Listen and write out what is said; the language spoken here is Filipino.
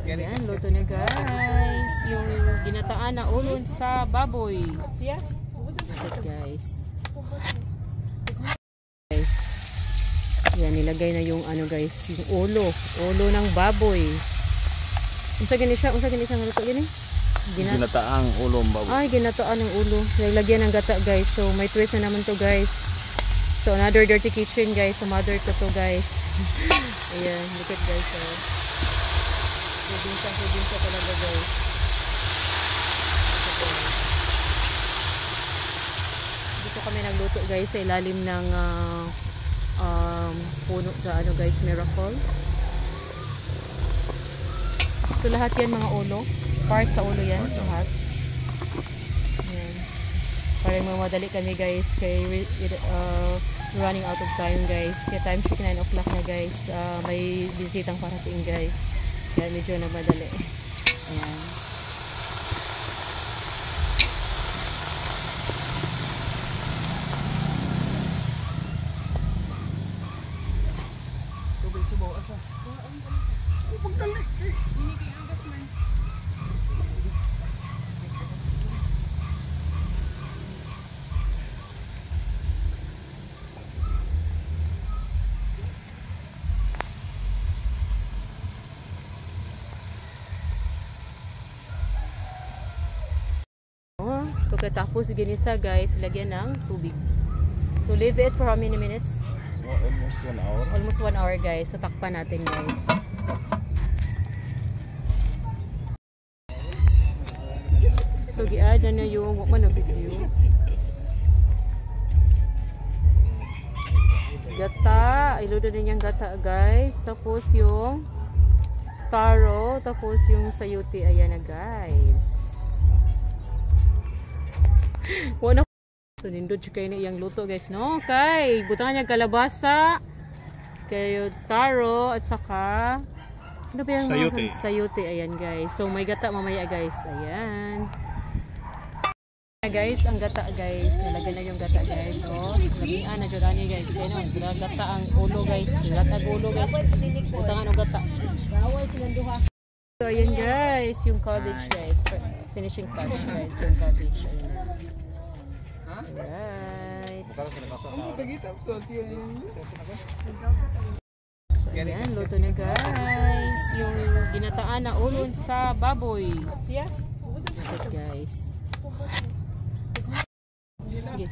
Ayan, luto na guys. Yung ginataan na ulo sa baboy. Yeah. Guys. Guys. Ayan, nilagay na yung ano guys, yung ulo. Ulo ng baboy. Unsa gani siya? Unsa gani siyang luto gani? Ginataang ulo ng baboy. Ay, ginataan ng ulo. Lagyan ng gata guys. So, may twist na naman to guys. So, another dirty kitchen guys. Sa mother ko to guys. Ayan, look at guys. So, Probinsya talaga guys. Dito kami nagluto guys sa ilalim ng puno sa ano guys, Miracle. So lahat yan mga ulo. Part sa ulo yan. Lahat. Ayan. Parang mamadali kami guys. Kaya running out of time guys. Kaya time check 9 o'clock na guys. May bisitang parating guys. Kaya medyo na madali. Ayan. Tubig subaw asa. Pagdali. Pagkatapos ginisa guys, lagyan ng tubig. To leave it for how many minutes? Almost 1 hour. Almost 1 hour guys. So takpan natin guys. So gi-add na yung video. Gata, iludo din yung gata guys. Tapos yung taro, tapos yung sayuti. Ayan na guys. Wala. So nindot siya kayo na iyang luto guys, no? Okay, butangan niya kalabasa, kayo taro, at saka ano ba yung sayuti. Sayuti, ayan guys. So may gata mamaya guys, ayan. Guys, ang gata guys, nalagyan na yung gata guys. So, labihan na dyan niya guys. Kaya no, gata ang ulo guys. Gata ang ulo guys. Butangan ang gata. So ayan guys, yung cabbage guys. Finishing touch guys, yung cabbage. Ayan. Alright. So ayan, luto na guys. Yung ginataan na ulo sa baboy. Yeah. Guys. Sige.